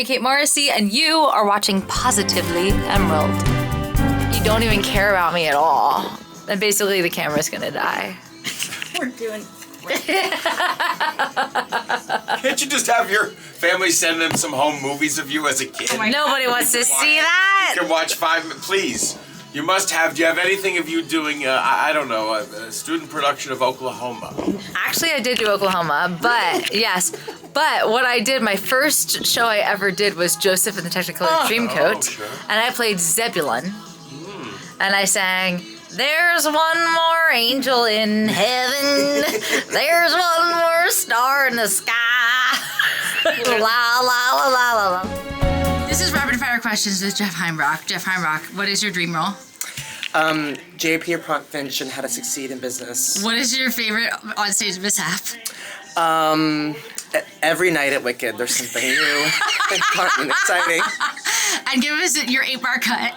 Mary Kate Morrissey, and you are watching Positively Emerald. You don't even care about me at all. And basically the camera's gonna die. We're doing great. Can't you just have your family send them some home movies of you as a kid? Nobody wants to see that. You can watch 5 minutes, please. You must have. Do you have anything of you doing? I don't know, a student production of Oklahoma? Actually, I did do Oklahoma, but yes. But what I did, my first show I ever did was Joseph and the Technicolor Dreamcoat, sure. and I played Zebulon, and I sang. There's one more angel in heaven. There's one more star in the sky. La la la la la la. This is Rapid Fire Questions with Jeff Heimbrock. Jeff Heimbrock, what is your dream role? JP or Prompt Finch and how to succeed in business. What is your favorite onstage mishap? Every night at Wicked, there's something new and fun and exciting. And give us your 8-bar cut.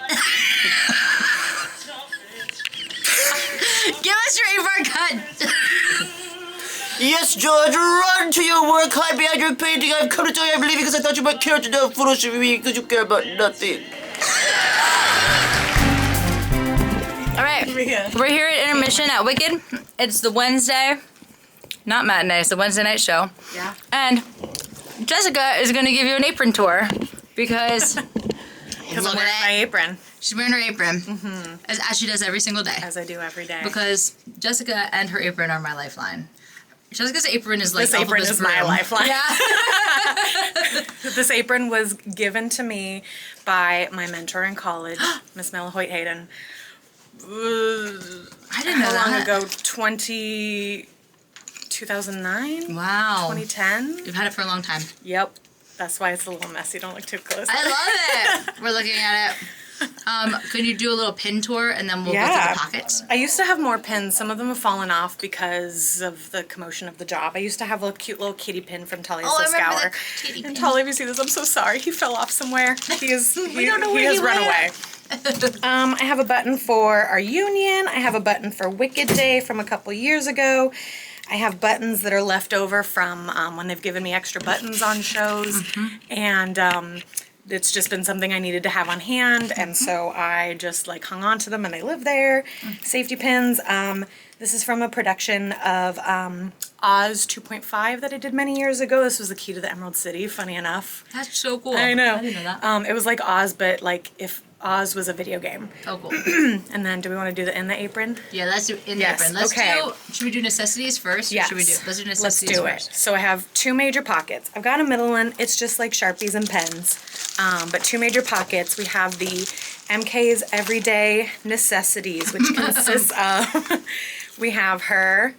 Give us your 8-bar cut. Yes, George, run to your work, hide behind your painting. I've come to tell you I'm leaving because I thought you might care to know Photoshop me because you care about nothing. All right, we're here at intermission at Wicked. It's the Wednesday, not matinee, it's the Wednesday night show. Yeah. And Jessica is going to give you an apron tour because Because I'm wearing my apron. She's wearing her apron, as she does every single day. As I do every day. Because Jessica and her apron are my lifeline. Jessica's apron is like this apron Elphaba's is my broom. lifeline. Yeah. This apron was given to me by my mentor in college, Miss Mela Hoyt Hayden. I didn't know How long that. ago? 2009? Wow. 2010? You've had it for a long time. Yep. That's why it's a little messy. Don't look too close. I love it. We're looking at it. Can you do a little pin tour and then we'll go through the pockets? I used to have more pins. Some of them have fallen off because of the commotion of the job. I used to have a cute little kitty pin from Tully Oh, I remember Scour. the kitty pin. And Tully, if you see this, I'm so sorry. He fell off somewhere. He is. We don't know where has he run went. away. I have a button for our union. I have a button for Wicked Day from a couple years ago. I have buttons that are left over from when they've given me extra buttons on shows. And it's just been something I needed to have on hand. And so I just like hung on to them and they live there. Safety pins. This is from a production of Oz 2.5 that I did many years ago. This was the key to the Emerald City, funny enough. That's so cool. I know. I didn't know that. It was like Oz, but like if Oz was a video game. Oh, cool. And then do we want to do the in the apron? Yeah, let's do in the Yes, apron. Let's okay. should we do necessities first? Or Yes. should we do, let's do Let's necessities do it. first. So I have 2 major pockets. I've got a middle one. It's just like Sharpies and pens. But 2 major pockets. We have the MK's Everyday Necessities, which consists of, we have her.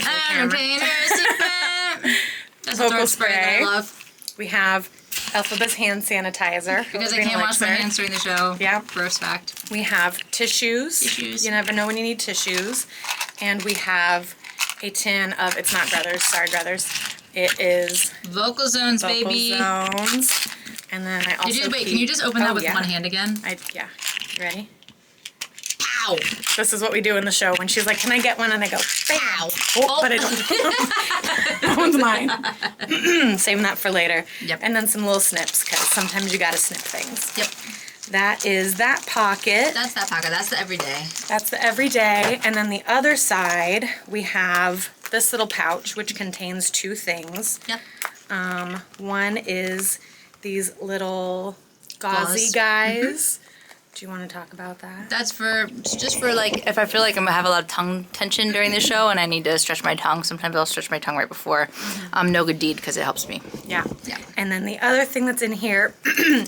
I'm paying her a secret. That's a Vocal throat spray that I spray. love. We have Elphaba's hand sanitizer. Because I Everybody can't wash likes my it. hands during the show. Yeah. Gross fact. We have tissues. Tissues. You never know when you need tissues. And we have a tin of, it's not Brothers, sorry Brothers. It is Vocal zones, Vocal baby. Zones. And then I also Wait, can you just open that with yeah. one hand again? Yeah. You ready? Pow! This is what we do in the show when she's like, can I get one? And I go, Pow! oh, but I don't. That one's mine. Saving that for later. Yep. And then some little snips, because sometimes you gotta snip things. Yep. That is that pocket. That's that pocket. That's the everyday. That's the everyday. And then the other side, we have this little pouch, which contains 2 things. Yep. One is these little gauzy Gauze. guys. Do you want to talk about that? That's for just for like if I feel like I'm gonna have a lot of tongue tension during the show and I need to stretch my tongue. Sometimes I'll stretch my tongue right before. No good deed because it helps me. Yeah. Yeah. And then the other thing that's in here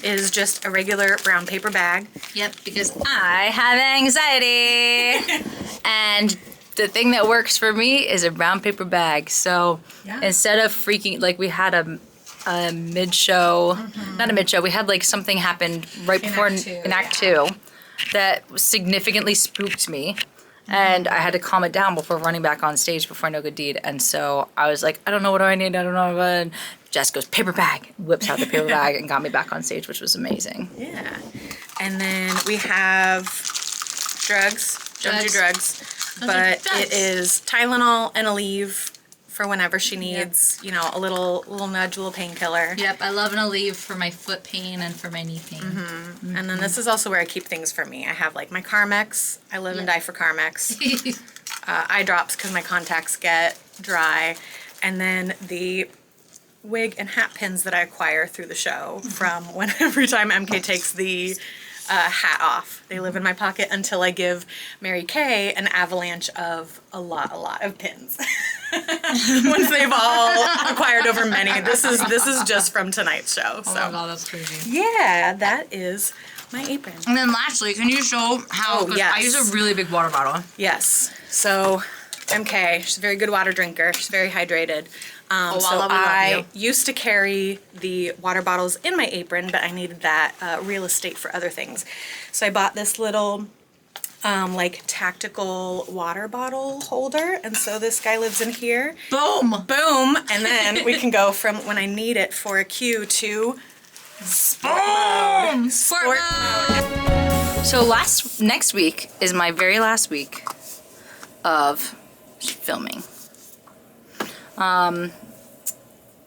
is just a regular brown paper bag. Yep, because I have anxiety. And the thing that works for me is a brown paper bag. So Yeah. instead of freaking, like we had a mid-show, not a mid-show, we had like something happened right before in Act 2 that significantly spooked me. And I had to calm it down before running back on stage before No Good Deed. And so I was like, I don't know what do I need, I don't know. And Jess goes, paper bag, whips out the paper bag and got me back on stage, which was amazing. Yeah. And then we have drugs. Don't do drugs. But drugs. it is Tylenol and Aleve for whenever she needs, you know, a little nudge, a little painkiller. Yep, I love an Aleve for my foot pain and for my knee pain. And then this is also where I keep things for me. I have like my Carmex. I live and die for Carmex. Eye drops because my contacts get dry. And then the wig and hat pins that I acquire through the show from every time MK takes the hat off. They live in my pocket until I give Mary Kay an avalanche of a lot of pins. Once they've all acquired over many. This is just from tonight's show. Oh my god, that's crazy. Yeah, that is my apron. And then lastly, can you show how, yes. I use a really big water bottle. Yes. So MK, she's a very good water drinker. She's very hydrated. So I used to carry the water bottles in my apron, but I needed that real estate for other things. So I bought this little like tactical water bottle holder. And so this guy lives in here. Boom! Boom. And then we can go from when I need it for a cue to Boom! sport mode. So next week is my very last week of filming.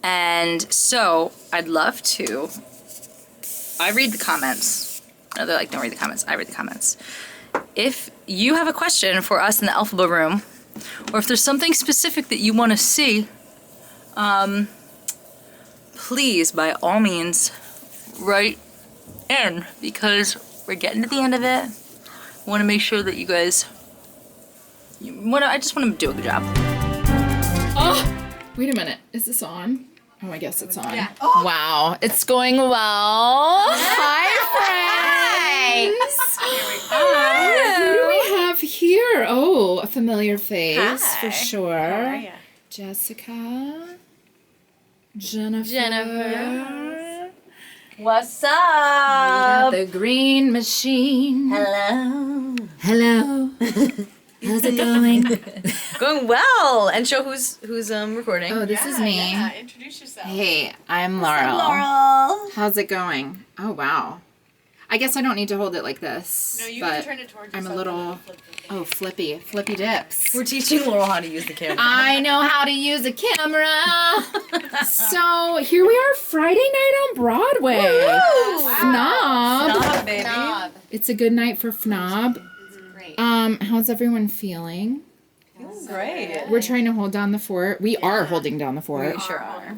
And so I'd love to, I read the comments. No, they're like, don't read the comments. I read the comments. If you have a question for us in the Elphaba room, or if there's something specific that you want to see, please, by all means, write in, because we're getting to the end of it. I want to make sure that you guys, I just want to do a good job. Oh, wait a minute. Is this on? Oh, I guess it's on. Yeah. Oh. Wow, it's going well. Hi, friends. Hi. Who do we have here? Oh, a familiar face for sure. How are you? Jessica. Jennifer. What's up? We got the green machine. Hello. Hello. How's it going? Going well. And show who's recording. Oh, this is me. Yeah, introduce yourself. Hey, I'm Laurel. Laurel. How's it going? Oh, wow. I guess I don't need to hold it like this. No, you but can turn it towards yourself. I'm a little, flippy dips. We're teaching Laurel how to use the camera. I know how to use a camera. So here we are, Friday night on Broadway. Fnob. Fnob, baby. It's a good night for Fnob. How's everyone feeling? Great. We're trying to hold down the fort. We are holding down the fort. We sure are.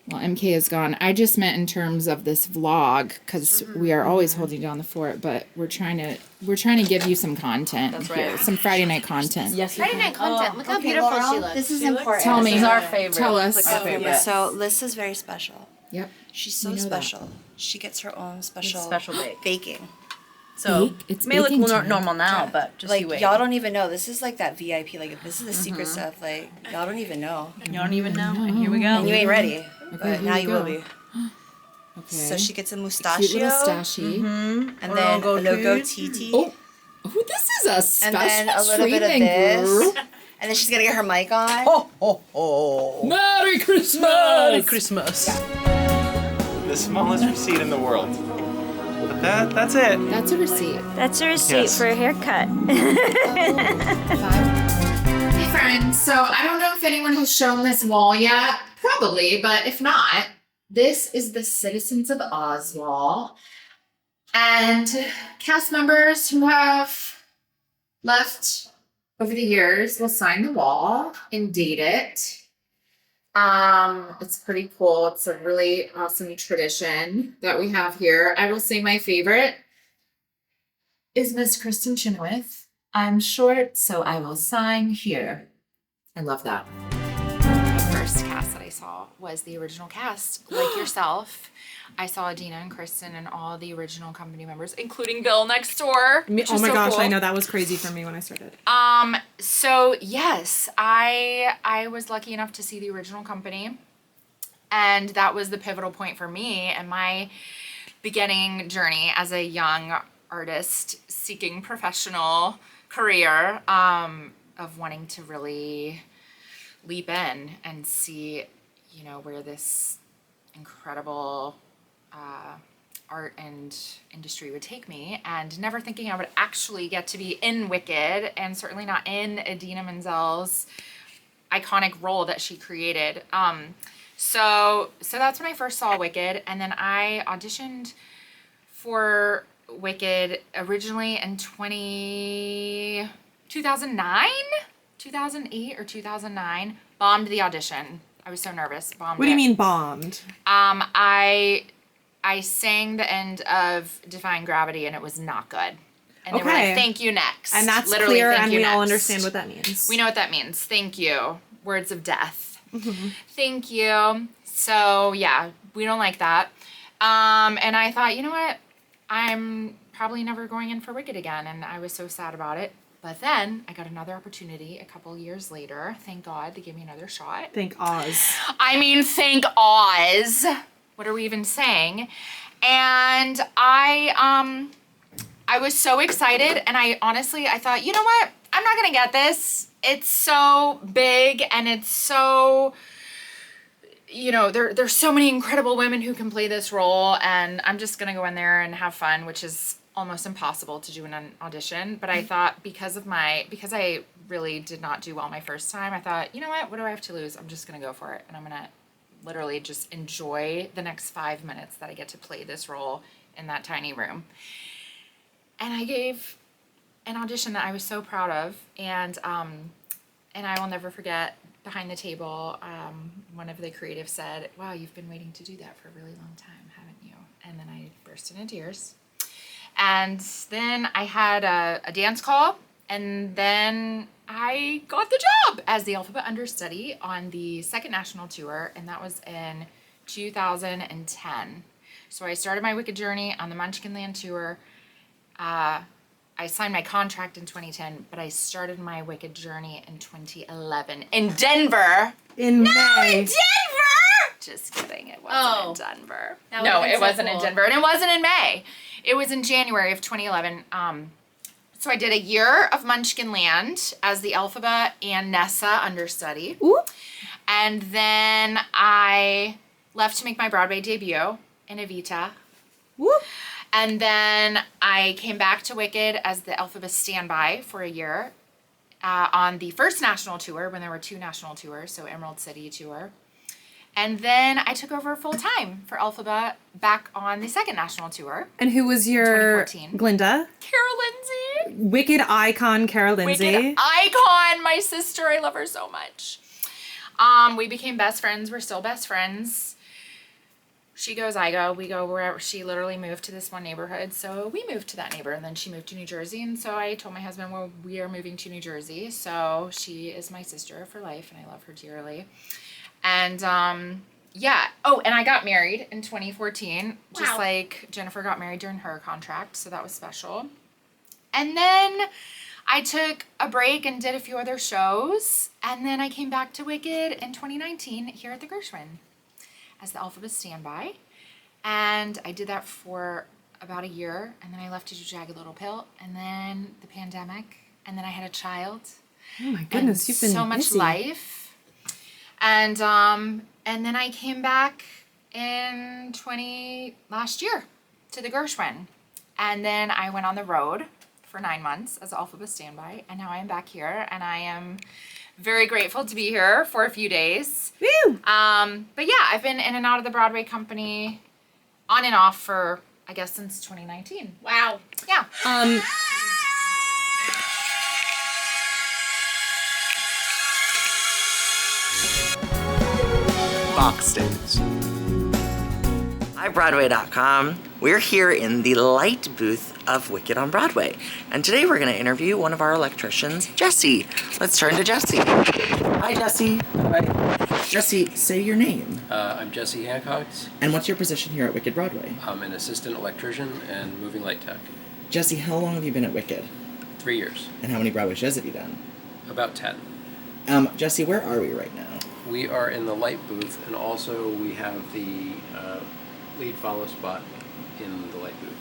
Well, MK is gone. I just meant in terms of this vlog, because we are always holding down the fort, but we're trying to give you some content. That's here, right. some Friday night content. Yes, Friday night content. Look how beautiful she looks. This is important. Tell me. This is our favorite. Tell us. It's like our favorite. So Lissa's very special. Yep. She's so We know that. special. She gets her own special bake. baking. So Bake? It's may look baking time. normal now, but just Like you wait. y'all don't even know. This is like that VIP. Like this is the secret stuff. Like y'all don't even know. You don't even know. And here we go. And you ain't ready. But here now we you go. will be. Okay. So she gets a Cute mustachio. little stashy. And then a logo TT. Oh, this is a special And then a little bit of treatment, this. girl. And then she's gonna get her mic on. Merry Christmas! Merry Christmas. The smallest receipt in the world. But that's it. That's a receipt. That's a receipt Yes. for a haircut. Hey friends, so I don't know if anyone has shown this wall yet. Probably, but if not, this is the Citizens of Oz wall. And cast members who have left over the years will sign the wall and date it. It's pretty cool. It's a really awesome tradition that we have here. I will say my favorite is Miss Kristen Chenoweth. I'm short, so I will sign here. I love that. The first cast that I saw was the original cast, like yourself. I saw Adina and Kristen and all the original company members, including Bill next door. Oh my gosh, I know that was crazy for me when I started. So yes, I was lucky enough to see the original company, and that was the pivotal point for me and my beginning journey as a young artist seeking professional career, of wanting to really leap in and see, you know, where this incredible art and industry would take me, and never thinking I would actually get to be in Wicked, and certainly not in Idina Menzel's iconic role that she created. So that's when I first saw Wicked, and then I auditioned for Wicked originally in 2009, 2008 or 2009. Bombed the audition. I was so nervous. Bombed What do you it. mean bombed? I sang the end of Defying Gravity, and it was not good. And they were Okay. like, thank you, next. And that's Literally, clear, thank and you, we all next. understand what that means. We know what that means. Thank you. Words of death. Thank you. So, yeah, we don't like that. And I thought, you know what? I'm probably never going in for Wicked again, and I was so sad about it. But then I got another opportunity a couple years later. Thank God they gave me another shot. Thank Oz. I mean, thank Oz. What are we even saying? And I was so excited, and I thought, you know what? I'm not gonna get this. It's so big, and it's so, you know, there's so many incredible women who can play this role, and I'm just gonna go in there and have fun, which is almost impossible to do in an audition. But I thought because I really did not do well my first time, I thought, you know what do I have to lose? I'm just gonna go for it, and I'm gonna literally just enjoy the next 5 minutes that I get to play this role in that tiny room. And I gave an audition that I was so proud of, and I will never forget, behind the table, one of the creatives said, wow, you've been waiting to do that for a really long time, haven't you? And then I burst into tears. And then I had a dance call, and then I got the job as the Elphaba understudy on the second national tour, and that was in 2010. So I started my Wicked journey on the Munchkinland tour. I signed my contract in 2010, but I started my Wicked journey in 2011 in Denver. In No, May. in Denver! Just kidding, it wasn't in Denver. No, it wasn't in Denver, and it wasn't in May. It was in January of 2011. So I did a year of Munchkinland as the Elphaba and Nessa understudy. Ooh. And then I left to make my Broadway debut in Evita. Woo. And then I came back to Wicked as the Elphaba standby for a year on the first national tour, when there were 2 national tours, so Emerald City tour. And then I took over full time for Elphaba back on the second national tour. And who was your 2014. Glinda? Cara Lindsay. Wicked icon Cara Lindsay. Wicked icon, my sister. I love her so much. We became best friends. We're still best friends. She goes, I go, we go wherever. She literally moved to this one neighborhood, so we moved to that neighborhood, and then she moved to New Jersey, and so I told my husband, well, we are moving to New Jersey, so she is my sister for life, and I love her dearly. And yeah. Oh, and I got married in 2014, just like Jennifer got married during her contract, so that was special. And then I took a break and did a few other shows, and then I came back to Wicked in 2019 here at the Gershwin as the Elphaba standby, and I did that for about a year, and then I left to do Jagged Little Pill, and then the pandemic, and then I had a child. Oh my goodness, you've been so much busy. life. And then I came back in last year to the Gershwin, and then I went on the road for 9 months as Elphaba standby, and now I am back here, and I am very grateful to be here for a few days. Woo! But yeah, I've been in and out of the Broadway company on and off for, I guess, since 2019. Wow. Yeah. Backstage. Hi, Broadway.com. We're here in the light booth of Wicked on Broadway. And today we're going to interview one of our electricians, Jesse. Let's turn to Jesse. Hi, Jesse. Hi. Jesse, say your name. I'm Jesse Hancock. And what's your position here at Wicked Broadway? I'm an assistant electrician and moving light tech. Jesse, how long have you been at Wicked? 3 years. And how many Broadway shows have you done? About 10. Jesse, where are we right now? We are in the light booth, and also we have the lead follow spot in the light booth.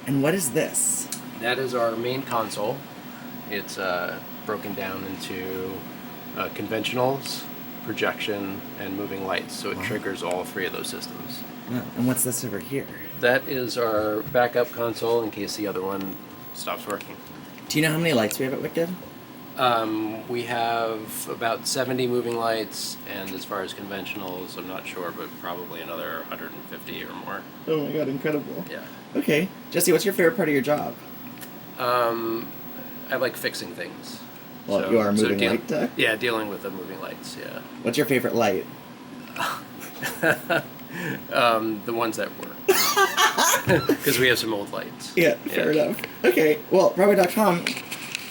And what is this? That is our main console. It's broken down into conventionals, projection, and moving lights, so it triggers all 3 of those systems. Oh, and what's this over here? That is our backup console in case the other one stops working. Do you know how many lights we have at Wicked? We have about 70 moving lights, and as far as conventionals, I'm not sure, but probably another 150 or more. Oh my god, incredible. Yeah. Okay. Jesse, what's your favorite part of your job? I like fixing things. Well, you are a moving light tech? Yeah, dealing with the moving lights, yeah. What's your favorite light? The ones that work. Because we have some old lights. Yeah, fair enough. Okay, well, Broadway.com,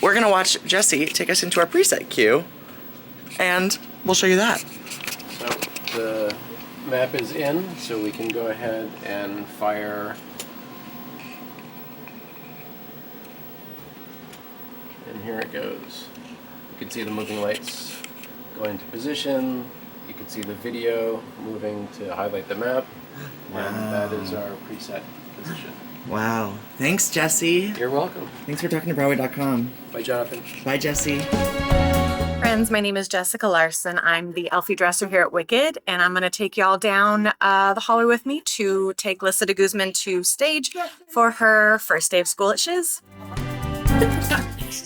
we're going to watch Jesse take us into our preset queue, and we'll show you that. So the map is in, so we can go ahead and fire. And here it goes. You can see the moving lights go into position. You can see the video moving to highlight the map. Wow. And that is our preset position. Wow. Thanks, Jesse. You're welcome. Thanks for talking to Broadway.com. Bye, Jonathan. Bye, Jesse. Friends, my name is Jessica Larson. I'm the Elphie dresser here at Wicked, and I'm going to take y'all down the hallway with me to take Lissa deGuzman to stage for her first day of school at Shiz.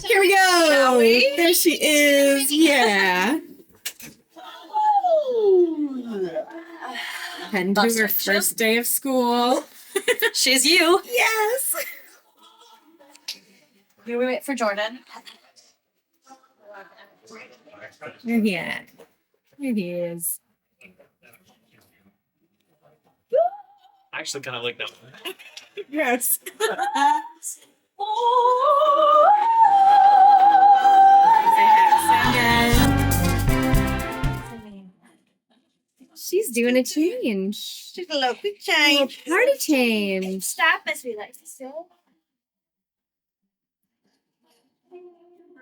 Here we go. There she is. Yeah. Heading to her first day of school. Shiz you. Yes. Here we wait for Jordan. There he is. There he is. I actually kind of like that one. Yes. She's doing a change. She's a little quick change. Party change. Stop as we like to say.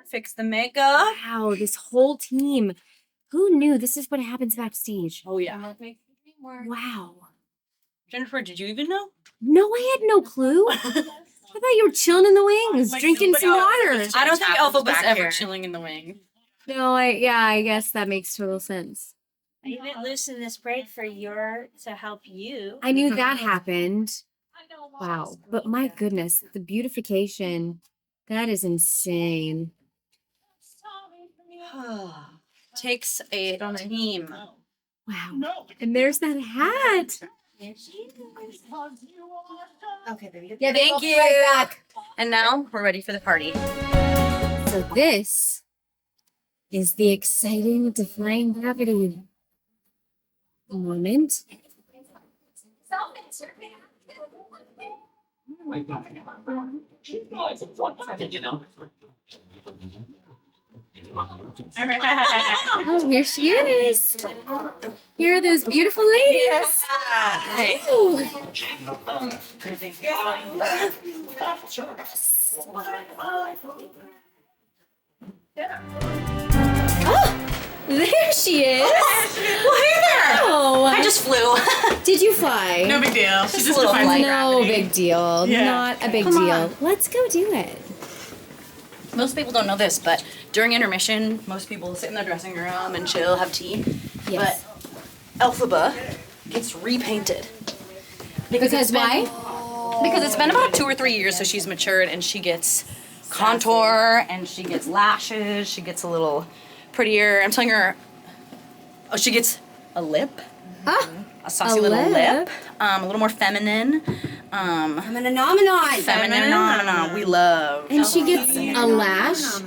Fix the makeup. Wow, this whole team. Who knew this is what happens backstage? Oh yeah. Wow. Jennifer, did you even know? No, I had no clue. I thought you were chilling in the wings, drinking some water. I don't think Elphaba's ever here. chilling in the wing. No, I guess that makes total sense. I even loosened this braid for to help you. I knew that happened. Wow. But my goodness, the beautification, that is insane. Takes a team. Wow. And there's that hat. Okay, baby. Yeah, Thank you. Right back. And now we're ready for the party. So this is the exciting defying gravity moment. Oh, here she is. Here are those beautiful ladies. Ooh. Oh, there she is. Well, hey there. Oh, I just flew. did you fly? No big deal. She's just a little defying No gravity. big deal. Yeah. Not a big Come deal. on. Let's go do it. Most people don't know this, but during intermission, most people sit in their dressing room and chill, have tea. Yes. But Elphaba gets repainted. Because it's been- why? Because it's been about 2 or 3 years, so she's matured and she gets contour and she gets lashes. She gets a little prettier. I'm telling her, oh, she gets a lip. Ah, A saucy A little lip. lip. A little more feminine. Feminine. Feminine. We love. And she gets a lash.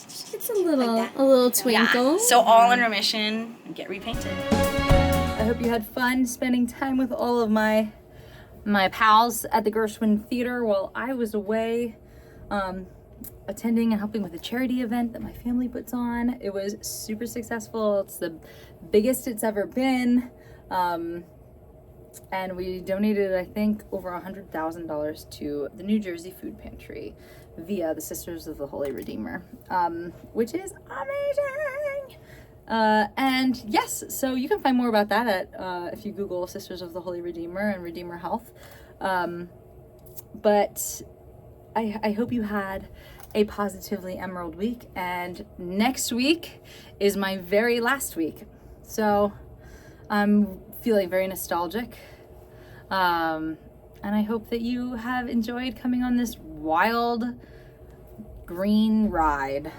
She gets a little twinkle. So all in remission, get repainted. I hope you had fun spending time with all of my pals at the Gershwin Theater while I was away attending and helping with a charity event that my family puts on. It was super successful. It's the biggest it's ever been. And we donated, I think, over $100,000 to the New Jersey Food Pantry via the Sisters of the Holy Redeemer, which is amazing. And yes, so you can find more about that at if you Google Sisters of the Holy Redeemer and Redeemer Health. But I hope you had a positively Emerald week, and next week is my very last week. So I'm feeling very nostalgic. And I hope that you have enjoyed coming on this wild, green ride.